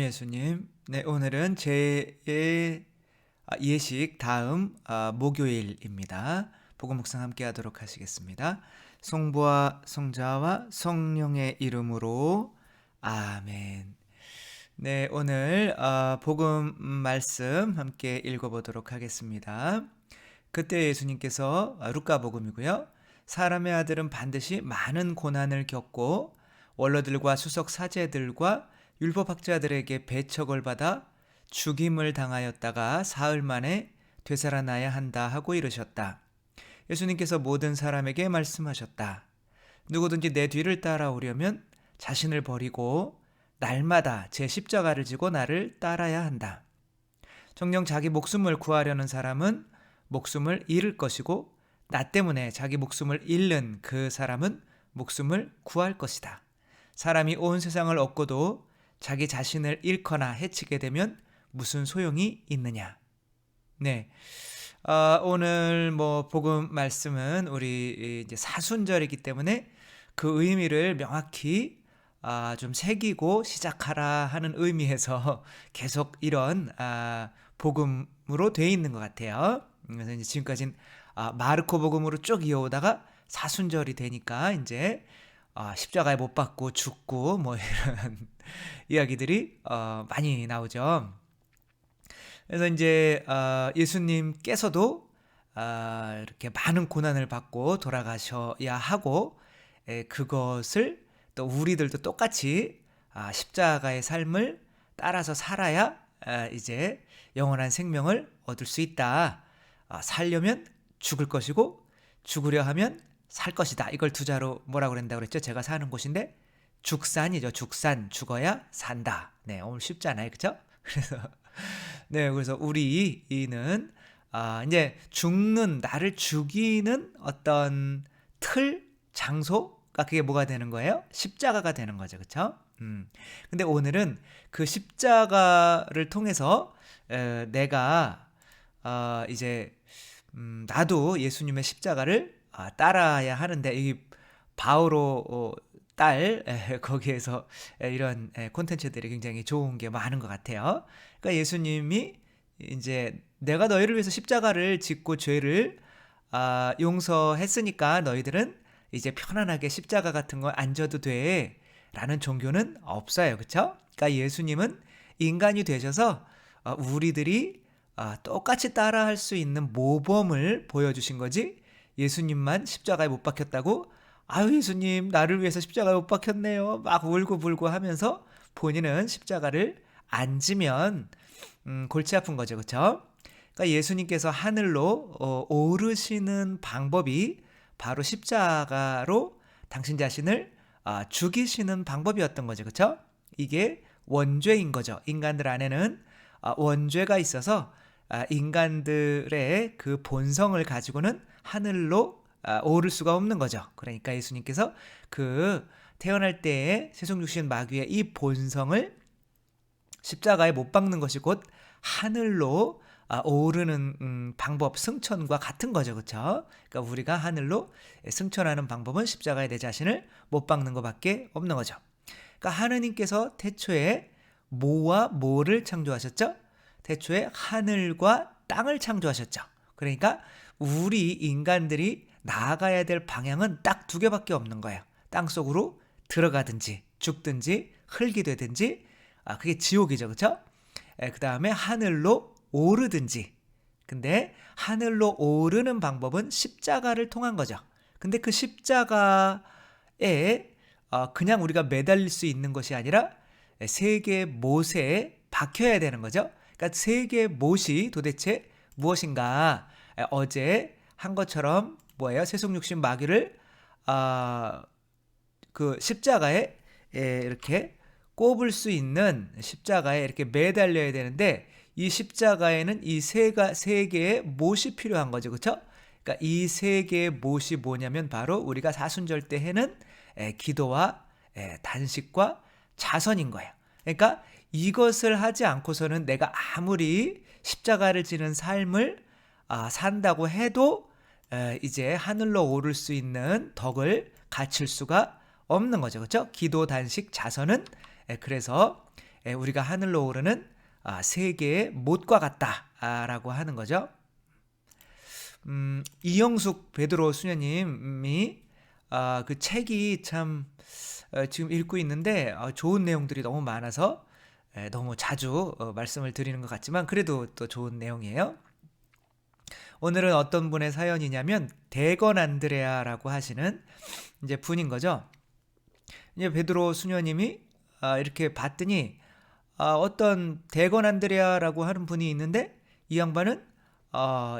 예수님. 네, 오늘은 제 예식 다음 목요일입니다. 복음 묵상 함께 하도록 하시겠습니다. 성부와 성자와 성령의 이름으로 아멘. 네, 오늘 복음 말씀 함께 읽어보도록 하겠습니다. 그때 예수님께서 루카복음이고요. 사람의 아들은 반드시 많은 고난을 겪고 원로들과 수석 사제들과 율법학자들에게 배척을 받아 죽임을 당하였다가 사흘 만에 되살아나야 한다 하고 이르셨다. 예수님께서 모든 사람에게 말씀하셨다. 누구든지 내 뒤를 따라오려면 자신을 버리고 날마다 제 십자가를 지고 나를 따라야 한다. 정녕 자기 목숨을 구하려는 사람은 목숨을 잃을 것이고 나 때문에 자기 목숨을 잃는 그 사람은 목숨을 구할 것이다. 사람이 온 세상을 얻고도 자기 자신을 잃거나 해치게 되면 무슨 소용이 있느냐. 네, 오늘 복음 말씀은 우리 이제 사순절이기 때문에 그 의미를 명확히 좀 새기고 시작하라 하는 의미에서 계속 이런 복음으로 돼 있는 것 같아요. 그래서 이제 지금까지는 마르코 복음으로 쭉 이어오다가 사순절이 되니까 이제 십자가에 못 박고 죽고 이런 이야기들이 많이 나오죠. 그래서 이제 예수님께서도 이렇게 많은 고난을 받고 돌아가셔야 하고 그것을 또 우리들도 똑같이 십자가의 삶을 따라서 살아야 이제 영원한 생명을 얻을 수 있다. 살려면 죽을 것이고 죽으려 하면 살 것이다. 이걸 두 자로 뭐라고 그랬다고 그랬죠? 제가 사는 곳인데 죽산이죠. 죽산, 죽어야 산다. 네, 오늘 쉽잖아요, 그렇죠? 그래서 우리는 이제 죽는 나를 죽이는 어떤 틀, 장소가 그게 뭐가 되는 거예요? 십자가가 되는 거죠, 그렇죠? 근데 오늘은 그 십자가를 통해서 내가 이제 나도 예수님의 십자가를 따라야 하는데 이 바오로 딸 거기에서 이런 콘텐츠들이 굉장히 좋은 게 많은 것 같아요. 그러니까 예수님이 이제 내가 너희를 위해서 십자가를 짓고 죄를 용서했으니까 너희들은 이제 편안하게 십자가 같은 거 안 져도 돼 라는 종교는 없어요. 그렇죠? 그러니까 예수님은 인간이 되셔서 우리들이 똑같이 따라할 수 있는 모범을 보여주신 거지 예수님만 십자가에 못 박혔다고 아유 예수님 나를 위해서 십자가에 못 박혔네요 막 울고불고 하면서 본인은 십자가를 안 지면 골치 아픈 거죠. 그렇죠? 그러니까 예수님께서 하늘로 오르시는 방법이 바로 십자가로 당신 자신을 죽이시는 방법이었던 거죠. 그렇죠? 이게 원죄인 거죠. 인간들 안에는 원죄가 있어서 인간들의 그 본성을 가지고는 하늘로 오를 수가 없는 거죠. 그러니까 예수님께서 그 태어날 때의 세속육신 마귀의 이 본성을 십자가에 못 박는 것이 곧 하늘로 오르는 방법, 승천과 같은 거죠. 그렇죠? 그러니까 우리가 하늘로 승천하는 방법은 십자가에 내 자신을 못 박는 것밖에 없는 거죠. 그러니까 하느님께서 태초에 뭐와 뭐를 창조하셨죠? 태초에 하늘과 땅을 창조하셨죠. 그러니까 우리 인간들이 나아가야 될 방향은 딱 두 개밖에 없는 거예요. 땅속으로 들어가든지 죽든지 흙이 되든지 그게 지옥이죠. 그렇죠? 그 다음에 하늘로 오르든지. 근데 하늘로 오르는 방법은 십자가를 통한 거죠. 근데 그 십자가에 그냥 우리가 매달릴 수 있는 것이 아니라 세 개의 못에 박혀야 되는 거죠. 그러니까 세 개의 못이 도대체 무엇인가? 어제 한 것처럼 뭐예요? 세속육신 마귀를 그 십자가에 이렇게 꼽을 수 있는 십자가에 이렇게 매달려야 되는데 이 십자가에는 이 세 개의 못이 필요한 거죠. 그렇죠? 그러니까 이 세 개의 못이 뭐냐면 바로 우리가 사순절 때 해는 기도와 단식과 자선인 거예요. 그러니까 이것을 하지 않고서는 내가 아무리 십자가를 지는 삶을 산다고 해도 이제 하늘로 오를 수 있는 덕을 갖출 수가 없는 거죠. 그렇죠? 기도, 단식, 자선은 그래서 우리가 하늘로 오르는 세 개의 못과 같다라고 하는 거죠. 이영숙 베드로 수녀님이 그 책이 참 지금 읽고 있는데 좋은 내용들이 너무 많아서 너무 자주 말씀을 드리는 것 같지만 그래도 또 좋은 내용이에요. 오늘은 어떤 분의 사연이냐면 대건 안드레아라고 하시는 이제 분인 거죠. 이제 베드로 수녀님이 이렇게 봤더니 어떤 대건 안드레아라고 하는 분이 있는데 이 양반은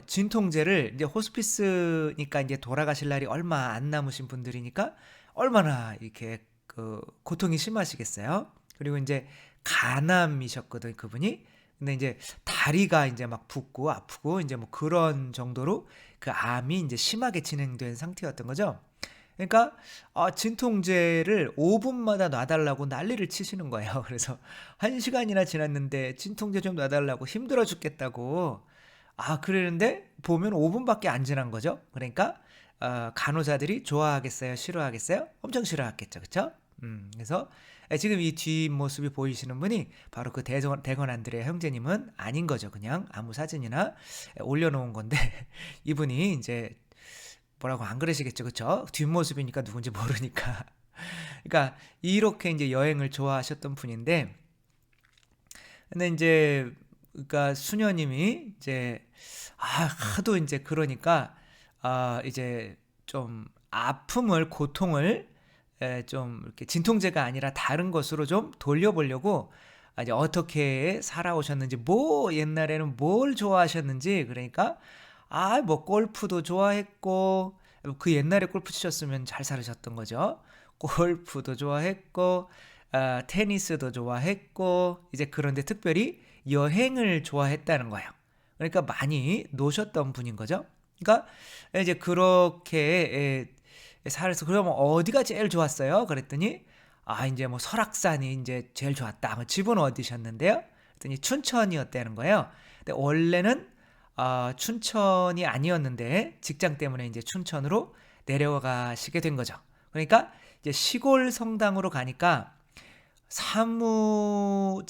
진통제를 이제 호스피스니까 이제 돌아가실 날이 얼마 안 남으신 분들이니까 얼마나 이렇게 그 고통이 심하시겠어요. 그리고 이제 간암이셨거든 그분이. 근데 이제 다리가 이제 막 붓고 아프고 이제 뭐 그런 정도로 그 암이 이제 심하게 진행된 상태였던 거죠. 그러니까 진통제를 5분마다 놔달라고 난리를 치시는 거예요. 그래서 1시간이나 지났는데 진통제 좀 놔달라고 힘들어 죽겠다고 그러는데 보면 5분밖에 안 지난 거죠. 그러니까 간호사들이 좋아하겠어요? 싫어하겠어요? 엄청 싫어하겠죠. 그렇죠? 그래서 지금 이 뒷모습이 보이시는 분이 바로 그 대건 안드레아 형제님은 아닌 거죠. 그냥 아무 사진이나 올려놓은 건데 이분이 이제 뭐라고 안 그러시겠죠. 그렇죠? 뒷모습이니까 누군지 모르니까. 그러니까 이렇게 이제 여행을 좋아하셨던 분인데 근데 이제 그러니까 수녀님이 이제 하도 이제 그러니까 이제 좀 아픔을 고통을 좀 이렇게 진통제가 아니라 다른 것으로 좀 돌려보려고 이제 어떻게 살아오셨는지 뭐 옛날에는 뭘 좋아하셨는지 그러니까 뭐 골프도 좋아했고 그 옛날에 골프 치셨으면 잘 살으셨던 거죠. 골프도 좋아했고 테니스도 좋아했고 이제 그런데 특별히 여행을 좋아했다는 거예요. 그러니까 많이 노셨던 분인 거죠. 그러니까 이제 그렇게 살아서 그러면 어디가 제일 좋았어요? 그랬더니 이제 뭐 설악산이 이제 제일 좋았다. 집은 어디셨는데요? 그랬더니 춘천이었다는 거예요. 근데 원래는 춘천이 아니었는데 직장 때문에 이제 춘천으로 내려가시게 된 거죠. 그러니까 이제 시골 성당으로 가니까 사무장님도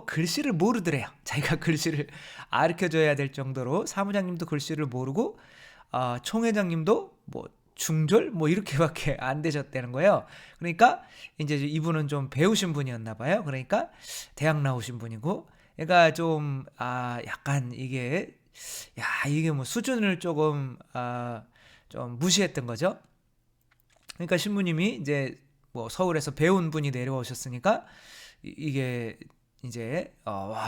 글씨를 모르더래요. 자기가 글씨를 가르쳐줘야 될 정도로 사무장님도 글씨를 모르고 총회장님도 뭐 중졸 뭐 이렇게밖에 안 되셨다는 거예요. 그러니까 이제 이분은 좀 배우신 분이었나 봐요. 그러니까 대학 나오신 분이고, 그러니까 좀 약간 이게 뭐 수준을 조금 좀 무시했던 거죠. 그러니까 신부님이 이제 뭐 서울에서 배운 분이 내려오셨으니까 이게 이제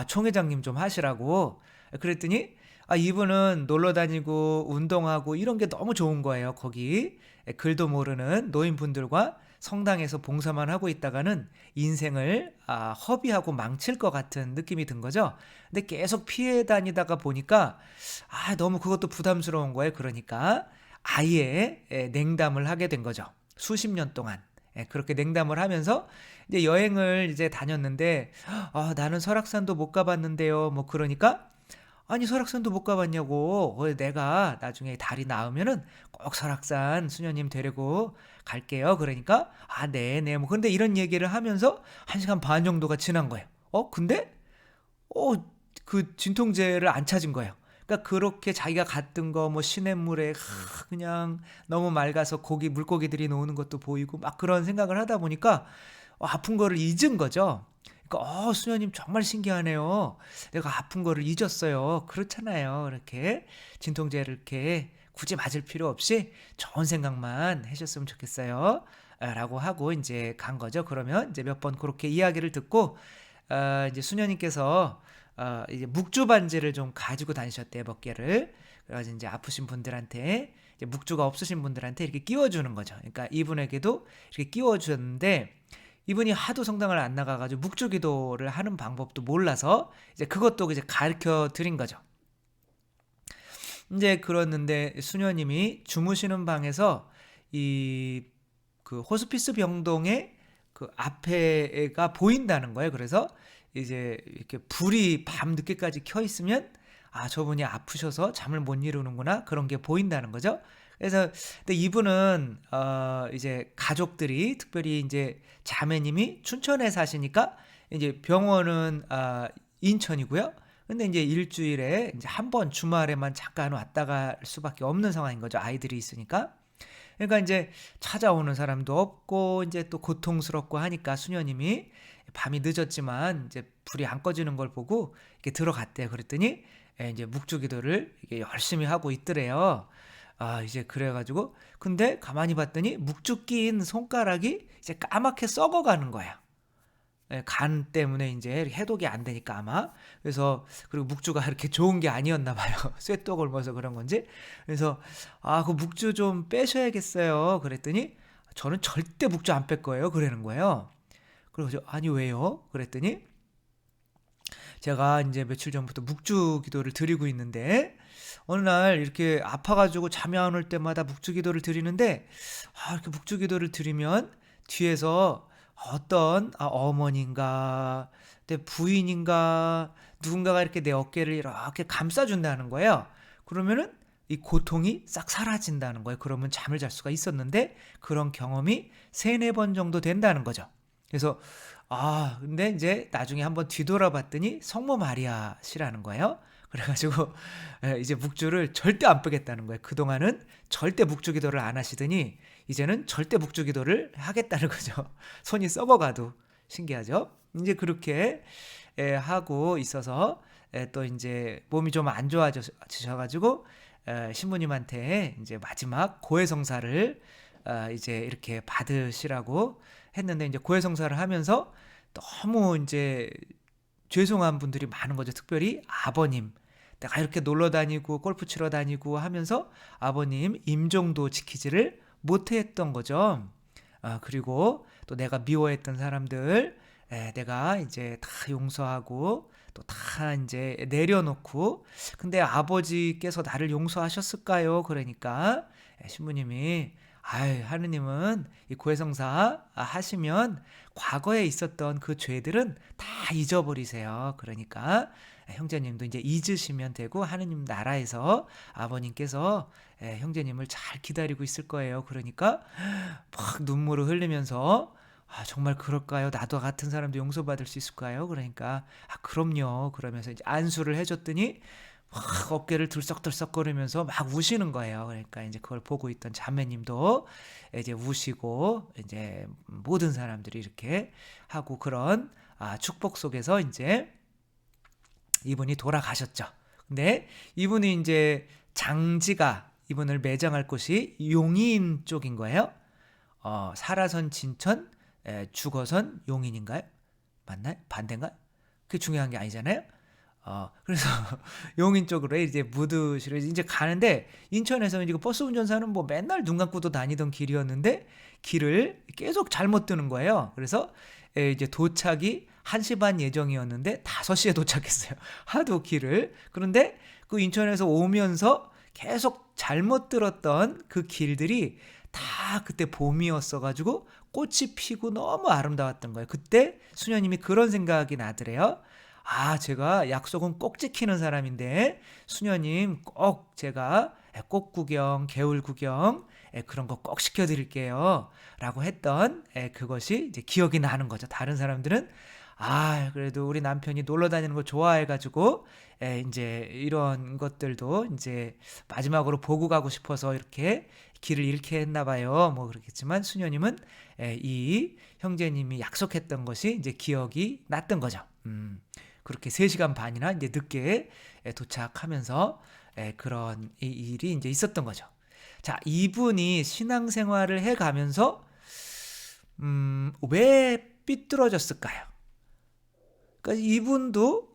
총회장님 좀 하시라고 그랬더니 이분은 놀러 다니고 운동하고 이런 게 너무 좋은 거예요. 거기 글도 모르는 노인분들과 성당에서 봉사만 하고 있다가는 인생을 허비하고 망칠 것 같은 느낌이 든 거죠. 근데 계속 피해 다니다가 보니까 너무 그것도 부담스러운 거예요. 그러니까 아예 냉담을 하게 된 거죠. 수십 년 동안. 그렇게 냉담을 하면서 이제 여행을 이제 다녔는데 나는 설악산도 못 가봤는데요. 뭐 그러니까 아니 설악산도 못 가봤냐고. 내가 나중에 다리 나으면은 꼭 설악산 수녀님 데리고 갈게요. 그러니까 네네 뭐 근데 이런 얘기를 하면서 1시간 반 정도가 지난 거예요. 근데 그 진통제를 안 찾은 거예요. 그러니까 그렇게 자기가 갔던 거 뭐 시냇물에 그냥 너무 맑아서 물고기들이 노는 것도 보이고 막 그런 생각을 하다 보니까 아픈 거를 잊은 거죠. 그러니까 수녀님 정말 신기하네요. 내가 아픈 거를 잊었어요. 그렇잖아요. 이렇게 진통제를 이렇게 굳이 맞을 필요 없이 좋은 생각만 해줬으면 좋겠어요. 라고 하고 이제 간 거죠. 그러면 이제 몇 번 그렇게 이야기를 듣고 이제 수녀님께서 이제 묵주 반지를 좀 가지고 다니셨대요. 몇 개를. 그래서 이제 아프신 분들한테 이제 묵주가 없으신 분들한테 이렇게 끼워주는 거죠. 그러니까 이분에게도 이렇게 끼워주는데 이분이 하도 성당을 안 나가가지고 묵주 기도를 하는 방법도 몰라서 이제 그것도 이제 가르쳐 드린 거죠. 이제 그랬는데 수녀님이 주무시는 방에서 이 그 호스피스 병동의 그 앞에가 보인다는 거예요. 그래서 이제 이렇게 불이 밤 늦게까지 켜 있으면 저분이 아프셔서 잠을 못 이루는구나 그런 게 보인다는 거죠. 그래서 근데 이분은 이제 가족들이 특별히 이제 자매님이 춘천에 사시니까 이제 병원은 인천이고요. 근데 이제 일주일에 이제 한 번 주말에만 잠깐 왔다 갈 수밖에 없는 상황인 거죠. 아이들이 있으니까. 그러니까 이제 찾아오는 사람도 없고 이제 또 고통스럽고 하니까 수녀님이 밤이 늦었지만 이제 불이 안 꺼지는 걸 보고 이렇게 들어갔대요. 그랬더니 이제 묵주기도를 이게 열심히 하고 있더래요. 이제 그래가지고 근데 가만히 봤더니 묵주 낀 손가락이 이제 까맣게 썩어가는 거야. 간 때문에 이제 해독이 안 되니까 아마. 그래서 그리고 묵주가 이렇게 좋은 게 아니었나 봐요. 쇠떡 옮아서 그런 건지. 그래서 그 묵주 좀 빼셔야겠어요. 그랬더니 저는 절대 묵주 안 뺄 거예요. 그러는 거예요. 그래서 아니 왜요? 그랬더니 제가 이제 며칠 전부터 묵주 기도를 드리고 있는데 어느 날 이렇게 아파가지고 잠이 안 올 때마다 묵주 기도를 드리는데 이렇게 묵주 기도를 드리면 뒤에서 어떤 어머니인가 내 부인인가 누군가가 이렇게 내 어깨를 이렇게 감싸준다는 거예요. 그러면은 이 고통이 싹 사라진다는 거예요. 그러면 잠을 잘 수가 있었는데 그런 경험이 3-4번 정도 된다는 거죠. 그래서 근데 이제 나중에 한번 뒤돌아봤더니 성모 마리아시라는 거예요. 그래가지고 이제 묵주를 절대 안 빼겠다는 거예요. 그동안은 절대 묵주 기도를 안 하시더니 이제는 절대 묵주 기도를 하겠다는 거죠. 손이 썩어가도 신기하죠. 이제 그렇게 하고 있어서 또 이제 몸이 좀 안 좋아지셔가지고 신부님한테 이제 마지막 고해성사를 이제 이렇게 받으시라고 했는데 이제 고해성사를 하면서 너무 이제 죄송한 분들이 많은 거죠. 특별히 아버님. 내가 이렇게 놀러 다니고 골프 치러 다니고 하면서 아버님 임종도 지키지를 못했던 거죠. 그리고 또 내가 미워했던 사람들 내가 이제 다 용서하고 또 다 이제 내려놓고 근데 아버지께서 나를 용서하셨을까요? 그러니까 신부님이 하느님은 이 고해성사 하시면 과거에 있었던 그 죄들은 다 잊어버리세요. 그러니까 형제님도 이제 잊으시면 되고 하느님 나라에서 아버님께서 형제님을 잘 기다리고 있을 거예요. 그러니까 막 눈물을 흘리면서 정말 그럴까요? 나도 같은 사람도 용서받을 수 있을까요? 그러니까 그럼요. 그러면서 이제 안수를 해줬더니 막 어깨를 들썩들썩거리면서 막 우시는 거예요. 그러니까 이제 그걸 보고 있던 자매님도 이제 우시고 이제 모든 사람들이 이렇게 하고 그런 축복 속에서 이제 이분이 돌아가셨죠. 근데 이분이 이제 장지가 이분을 매장할 곳이 용인 쪽인 거예요. 살아선 진천, 죽어선 용인인가요? 맞나요? 반대인가요? 그게 중요한 게 아니잖아요. 그래서 용인 쪽으로 이제 묻으시러 이제 가는데 인천에서 이제 그 버스 운전사는 뭐 맨날 눈 감고도 다니던 길이었는데 길을 계속 잘못 뜨는 거예요. 그래서 이제 도착이 1시 반 예정이었는데 5시에 도착했어요. 하도 길을. 그런데 그 인천에서 오면서 계속 잘못 들었던 그 길들이 다 그때 봄이었어가지고 꽃이 피고 너무 아름다웠던 거예요. 그때 수녀님이 그런 생각이 나더래요. 제가 약속은 꼭 지키는 사람인데 수녀님 꼭 제가 꽃 구경, 개울 구경 그런 거 꼭 시켜드릴게요. 라고 했던 그것이 이제 기억이 나는 거죠. 다른 사람들은 그래도 우리 남편이 놀러 다니는 거 좋아해가지고 이제 이런 것들도 이제 마지막으로 보고 가고 싶어서 이렇게 길을 잃게 했나 봐요. 뭐 그렇겠지만 수녀님은 이 형제님이 약속했던 것이 이제 기억이 났던 거죠. 그렇게 3시간 반이나 이제 늦게 도착하면서 그런 일이 이제 있었던 거죠. 자, 이분이 신앙생활을 해가면서 왜 삐뚤어졌을까요? 그러니까 이분도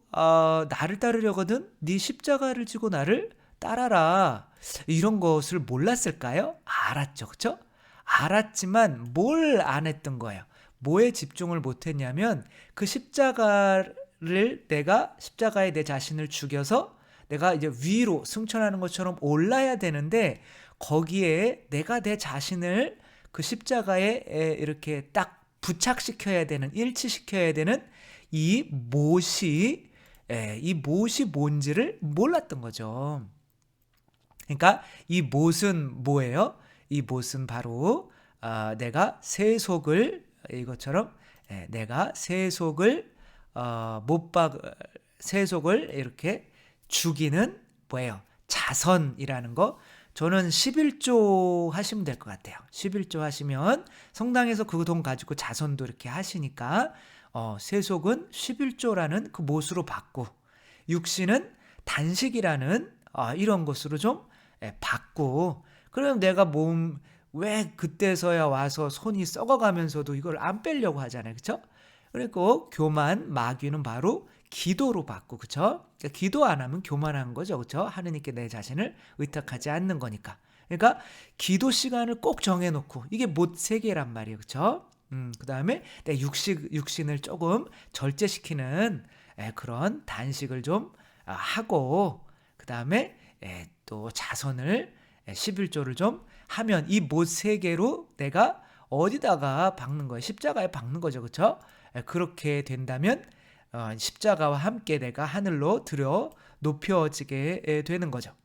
나를 따르려거든 네 십자가를 지고 나를 따라라 이런 것을 몰랐을까요? 알았죠, 그렇죠? 알았지만 뭘 안 했던 거예요? 뭐에 집중을 못했냐면 그 십자가에 내 자신을 죽여서 내가 이제 위로 승천하는 것처럼 올라야 되는데 거기에 내가 내 자신을 그 십자가에 이렇게 딱 부착시켜야 되는 일치시켜야 되는 이 못이 뭔지를 몰랐던 거죠. 그러니까 이 못은 뭐예요? 이 못은 바로 내가 세속을 이것처럼 내가 세속을 못박 세속을 이렇게 죽이는 뭐예요? 자선이라는 거. 저는 11조 하시면 될 것 같아요. 11조 하시면 성당에서 그 돈 가지고 자선도 이렇게 하시니까 세속은 11조라는 그 못으로 받고 육신은 단식이라는 이런 것으로 좀 받고 그럼 내가 몸 왜 그때서야 와서 손이 썩어가면서도 이걸 안 빼려고 하잖아요. 그렇죠? 그리고 교만, 마귀는 바로 기도로 받고 그렇죠? 그러니까 기도 안 하면 교만한 거죠. 그렇죠? 하느님께 내 자신을 의탁하지 않는 거니까. 그러니까 기도 시간을 꼭 정해 놓고 이게 못 세 개란 말이에요. 그렇죠? 그다음에 내 육신을 조금 절제시키는 그런 단식을 좀 하고 그다음에 또 자선을 11조를 좀 하면 이 못 세 개로 내가 어디다가 박는 거예요? 십자가에 박는 거죠. 그렇죠? 그렇게 된다면 십자가와 함께 내가 하늘로 들여 높여지게 되는 거죠.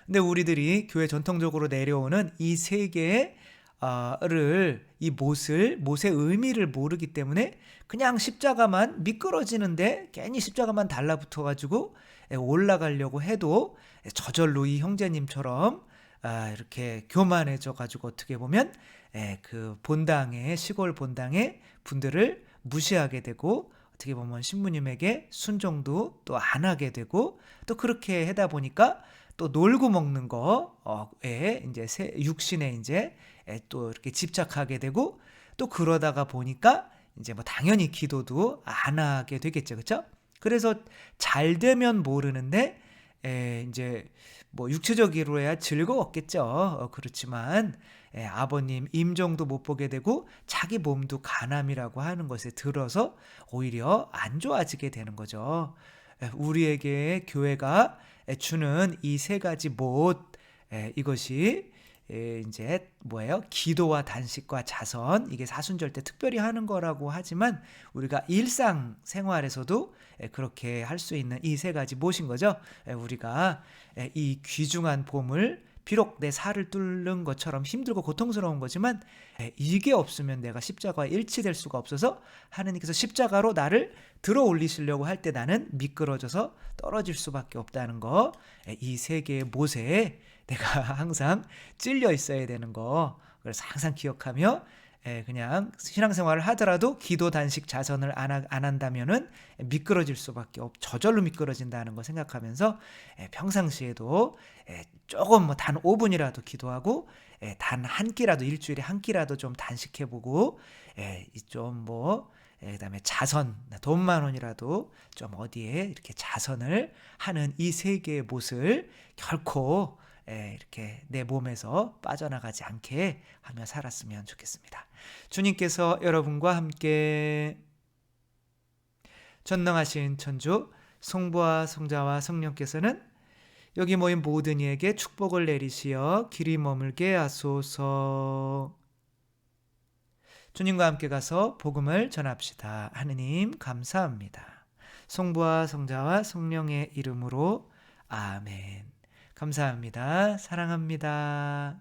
근데 우리들이 교회 전통적으로 내려오는 이 세 개의 이 못의 의미를 모르기 때문에 그냥 십자가만 미끄러지는데 괜히 십자가만 달라붙어 가지고 올라가려고 해도 저절로 이 형제님처럼 이렇게 교만해져 가지고 어떻게 보면 그 본당의 시골 본당의 분들을 무시하게 되고 어떻게 보면 신부님에게 순종도 또 안 하게 되고 또 그렇게 하다 보니까 또 놀고 먹는 거에 이제 육신에 이제 또 이렇게 집착하게 되고 또 그러다가 보니까 이제 뭐 당연히 기도도 안 하게 되겠죠, 그렇죠? 그래서 잘 되면 모르는데 이제 뭐 육체적으로 해야 즐거웠겠죠. 그렇지만 아버님 임종도 못 보게 되고 자기 몸도 간암이라고 하는 것에 들어서 오히려 안 좋아지게 되는 거죠. 우리에게 교회가 주는 이 세 가지 못 이것이 이제 뭐예요? 기도와 단식과 자선 이게 사순절 때 특별히 하는 거라고 하지만 우리가 일상 생활에서도 그렇게 할 수 있는 이 세 가지 못인 거죠. 우리가 이 귀중한 봄을 비록 내 살을 뚫는 것처럼 힘들고 고통스러운 거지만 이게 없으면 내가 십자가와 일치될 수가 없어서 하느님께서 십자가로 나를 들어 올리시려고 할 때 나는 미끄러져서 떨어질 수밖에 없다는 거. 이 세 개의 못에 내가 항상 찔려 있어야 되는 거. 그래서 항상 기억하며 그냥 신앙생활을 하더라도 기도 단식 자선을 안 한다면은 미끄러질 수밖에 저절로 미끄러진다는 거 생각하면서 평상시에도 조금 뭐 단 5분이라도 기도하고 단 한 끼라도 일주일에 한 끼라도 좀 단식해보고 좀 뭐 그다음에 자선 돈만 원이라도 좀 어디에 이렇게 자선을 하는 이 세 개의 못을 결코 이렇게 내 몸에서 빠져나가지 않게 하며 살았으면 좋겠습니다. 주님께서 여러분과 함께 전능하신 천주 성부와 성자와 성령께서는 여기 모인 모든 이에게 축복을 내리시어 길이 머물게 하소서. 주님과 함께 가서 복음을 전합시다. 하느님 감사합니다. 성부와 성자와 성령의 이름으로 아멘. 감사합니다. 사랑합니다.